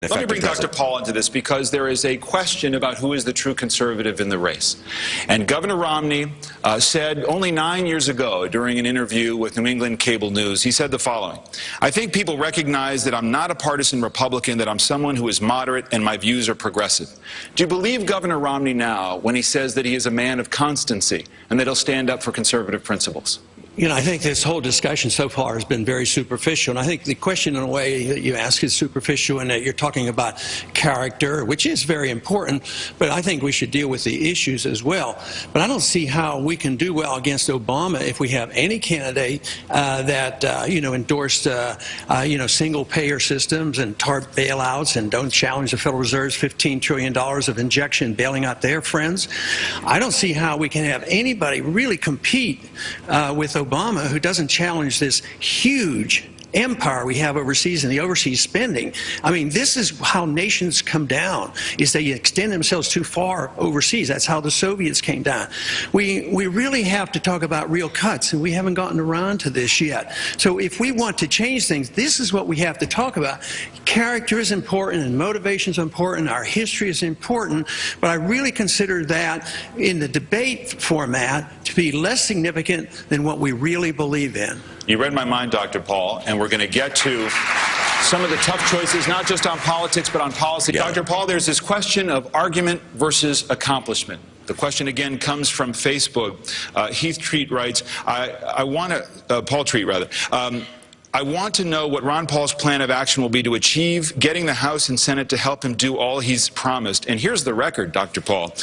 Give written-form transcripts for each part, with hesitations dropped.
Let me bring Dr. Paul into this because there is a question about who is the true conservative in the race. And Governor Romney said only 9 years ago during an interview with New England Cable News, he said the following: "I think people recognize that I'm not a partisan Republican, that I'm someone who is moderate and my views are progressive." Do you believe Governor Romney now when he says that he is a man of constancy and that he'll stand up for conservative principles? You know, I think this whole discussion so far has been very superficial. And I think the question, in a way, that you ask is superficial in that you're talking about character, which is very important, but I think we should deal with the issues as well. But I don't see how we can do well against Obama if we have any candidate that, endorsed, single-payer systems and TARP bailouts and don't challenge the Federal Reserve's $15 trillion of injection bailing out their friends. I don't see how we can have anybody really compete with Obama who doesn't challenge this huge empire we have overseas and the overseas spending. I mean, this is how nations come down, is they extend themselves too far overseas. That's how the Soviets came down. We really have to talk about real cuts, and we haven't gotten around to this yet. So if we want to change things, this is what we have to talk about. Character is important and motivation is important. Our history is important, but I really consider that in the debate format to be less significant than what we really believe in. You read my mind, Dr. Paul, and we're going to get to some of the tough choices, not just on politics, but on policy. Yeah. Dr. Paul, there's this question of argument versus accomplishment. The question again comes from Facebook. Heath Treat writes, Paul Treat rather. I want to know what Ron Paul's plan of action will be to achieve getting the House and Senate to help him do all he's promised. And here's the record, Dr. Paul.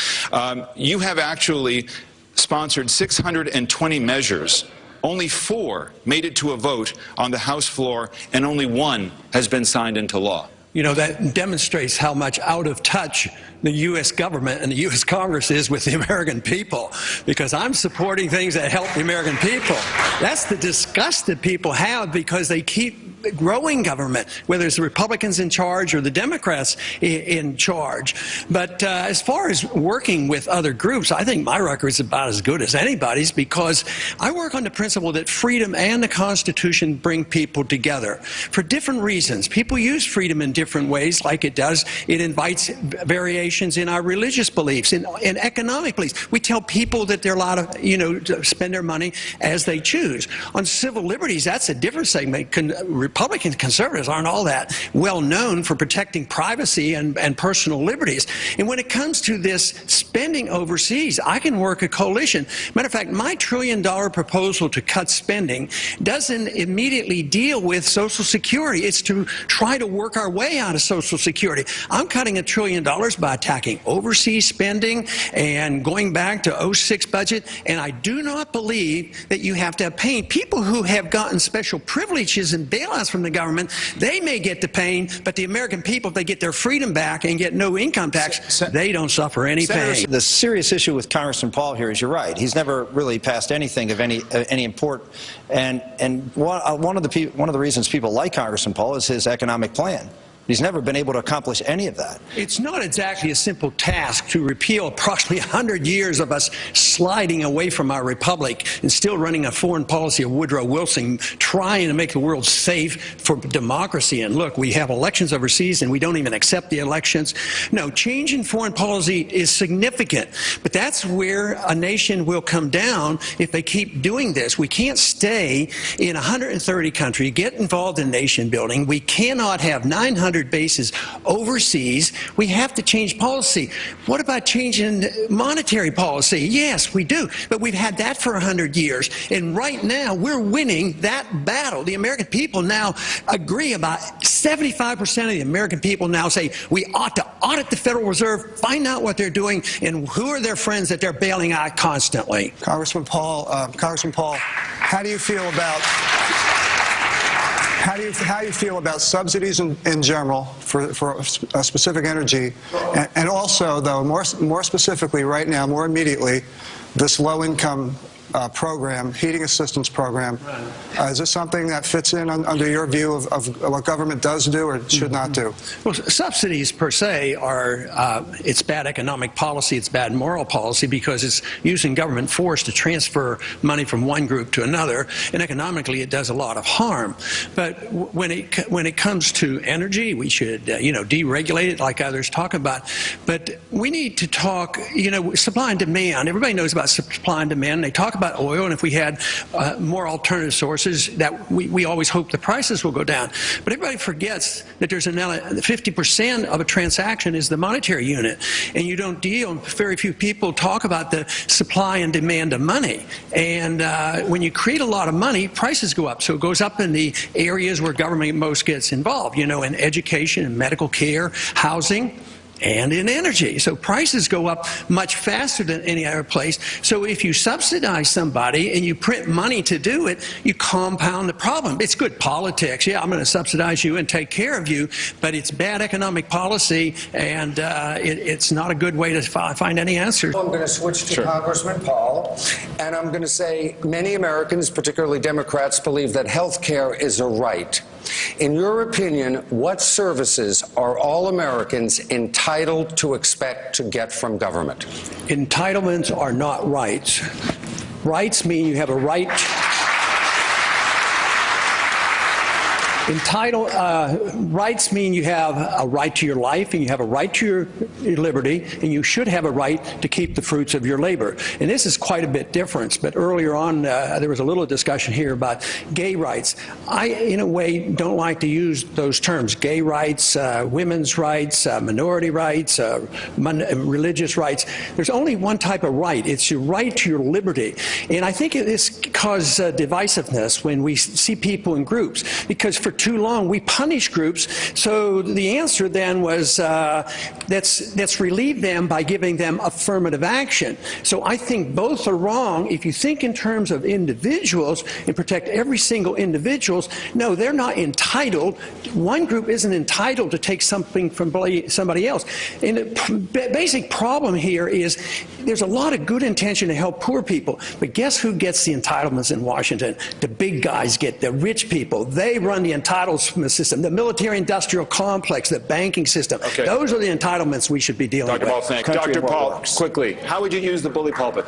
You have actually sponsored 620 measures. Only 4 made it to a vote on the House floor, and only 1 has been signed into law. You know, that demonstrates how much out of touch the U.S. government and the U.S. Congress is with the American people, because I'm supporting things that help the American people. That's the disgust that people have because they keep growing government, whether it's the Republicans in charge or the Democrats in charge. But as far as working with other groups, I think my record is about as good as anybody's, because I work on the principle that freedom and the Constitution bring people together for different reasons. People use freedom in different ways, like it does. It invites variations in our religious beliefs, in economic beliefs. We tell people that they're allowed to, spend their money as they choose. On civil liberties, that's a different segment. Republican conservatives aren't all that well known for protecting privacy and personal liberties. And when it comes to this spending overseas, I can work a coalition. Matter of fact, my $1 trillion proposal to cut spending doesn't immediately deal with Social Security. It's to try to work our way out of Social Security. I'm cutting $1 trillion by attacking overseas spending and going back to '06 budget. And I do not believe that you have to have pain. People who have gotten special privileges and bailouts from the government, they may get the pain, but the American people, if they get their freedom back and get no income tax, they don't suffer any pain. The serious issue with Congressman Paul here is, you're right, he's never really passed anything of any import, and one of the reasons people like Congressman Paul is his economic plan. He's never been able to accomplish any of that. It's not exactly a simple task to repeal approximately 100 years of us sliding away from our republic and still running a foreign policy of Woodrow Wilson, trying to make the world safe for democracy. And look, we have elections overseas and we don't even accept the elections. No, change in foreign policy is significant, but that's where a nation will come down if they keep doing this. We can't stay in 130 countries, get involved in nation building. We cannot have 900 bases overseas. We have to change policy. What about changing monetary policy? Yes, we do. But we've had that for 100 years. And right now, we're winning that battle. The American people now agree. About 75% of the American people now say we ought to audit the Federal Reserve, find out what they're doing, and who are their friends that they're bailing out constantly. Congressman Paul, how do you feel about how do you feel about subsidies in general for specific energy, and also, though, more specifically right now, more immediately, this low-income program, heating assistance program. Is this something that fits in under your view of what government does do or should not do? Well, subsidies per se are, it's bad economic policy, it's bad moral policy, because it's using government force to transfer money from one group to another, and economically it does a lot of harm. But when it comes to energy, we should, deregulate it like others talk about. But we need to talk, supply and demand. Everybody knows about supply and demand. They talk about oil, and if we had more alternative sources, that we always hope the prices will go down. But everybody forgets that there's 50% of a transaction is the monetary unit, and you don't deal. Very few people talk about the supply and demand of money. And when you create a lot of money, prices go up. So it goes up in the areas where government most gets involved, in education and medical care, housing, and in energy. So prices go up much faster than any other place. So if you subsidize somebody and you print money to do it, you compound the problem. It's good politics. Yeah, I'm going to subsidize you and take care of you, but it's bad economic policy, and it's not a good way to find any answers. I'm going to switch to Congressman Paul, and I'm going to say many Americans, particularly Democrats, believe that health care is a right. In your opinion, what services are all Americans entitled to expect to get from government? Entitlements are not rights. Rights mean you have a right. Rights mean you have a right to your life, and you have a right to your liberty, and you should have a right to keep the fruits of your labor. And this is quite a bit different. But earlier on, there was a little discussion here about gay rights. I, in a way, don't like to use those terms: gay rights, women's rights, minority rights, religious rights. There's only one type of right. It's your right to your liberty. And I think this causes divisiveness when we see people in groups, because for too long we punish groups. So the answer then was let's relieve them by giving them affirmative action. So I think both are wrong. If you think in terms of individuals and protect every single individual, no, they're not entitled. One group isn't entitled to take something from somebody else. And the basic problem here is there's a lot of good intention to help poor people, but guess who gets the entitlements in Washington? The big guys get the rich people. They run the entitlement system, the military-industrial complex, the banking system. Okay. Those are the entitlements we should be dealing with. Dr. Paul, thank you. Dr. Paul, quickly, how would you use the bully pulpit?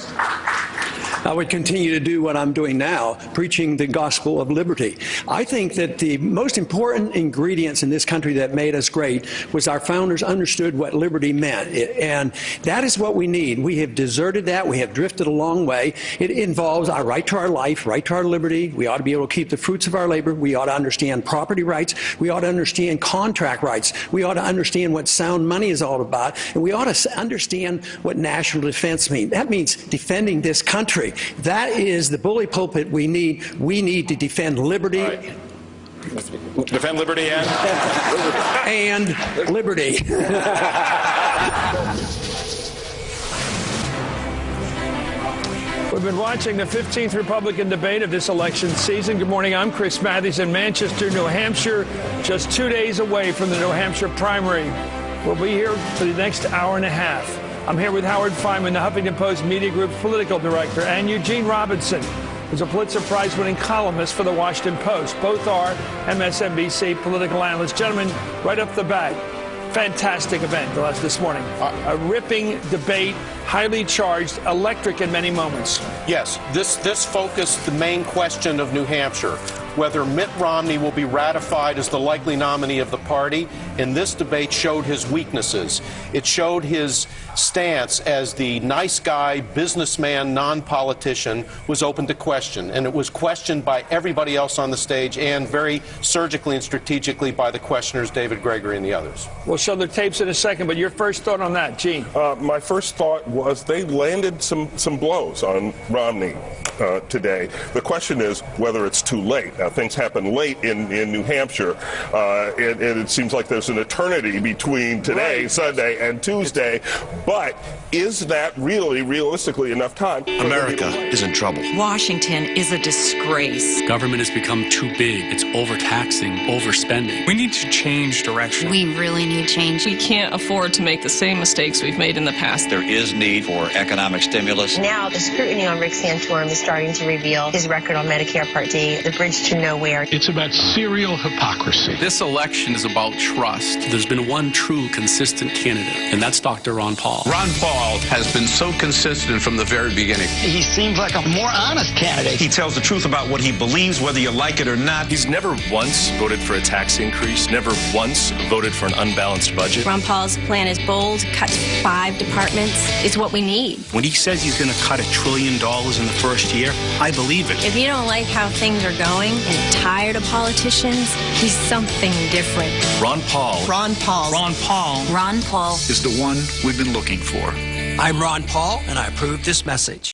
I would continue to do what I'm doing now, preaching the gospel of liberty. I think that the most important ingredients in this country that made us great was our founders understood what liberty meant. And that is what we need. We have deserted that. We have drifted a long way. It involves our right to our life, right to our liberty. We ought to be able to keep the fruits of our labor. We ought to understand property rights. We ought to understand contract rights. We ought to understand what sound money is all about. And we ought to understand what national defense means. That means defending this country. That is the bully pulpit we need. We need to defend liberty. Right. Defend liberty and? And liberty. We've been watching the 15th Republican debate of this election season. Good morning. I'm Chris Matthews in Manchester, New Hampshire, just 2 days away from the New Hampshire primary. We'll be here for the next hour and a half. I'm here with Howard Fineman, the Huffington Post Media Group's political director, and Eugene Robinson, who's a Pulitzer Prize-winning columnist for the Washington Post. Both are MSNBC political analysts. Gentlemen, right off the bat, fantastic event this morning. A ripping debate, highly charged, electric in many moments. Yes, this focused the main question of New Hampshire, whether Mitt Romney will be ratified as the likely nominee of the party. And this debate showed his weaknesses. It showed his stance as the nice guy, businessman, non-politician was open to question. And it was questioned by everybody else on the stage, and very surgically and strategically by the questioners, David Gregory and the others. We'll show the tapes in a second, but your first thought on that, Gene? My first thought was they landed some blows on Romney today. The question is whether it's too late. things happen late in New Hampshire, and it seems like there's an eternity between today, Sunday, and Tuesday. But is that really, realistically, enough time? America is in trouble. Washington is a disgrace. Government has become too big. It's overtaxing, overspending. We need to change direction. We really need change. We can't afford to make the same mistakes we've made in the past. There is need for economic stimulus. Now, the scrutiny on Rick Santorum is starting to reveal his record on Medicare Part D, the bridge to nowhere. It's about serial hypocrisy. This election is about trust. There's been one true, consistent candidate, and that's Dr. Ron Paul. Ron Paul has been so consistent from the very beginning. He seems like a more honest candidate. He tells the truth about what he believes, whether you like it or not. He's never once voted for a tax increase, never once voted for an unbalanced budget. Ron Paul's plan is bold, cuts 5 departments. It's what we need. When he says he's going to cut $1 trillion in the first year, I believe it. If you don't like how things are going and tired of politicians, he's something different. Ron Paul. Ron Paul. Ron Paul. Ron Paul Is the one we've been looking for. I'm Ron Paul, and I approve this message.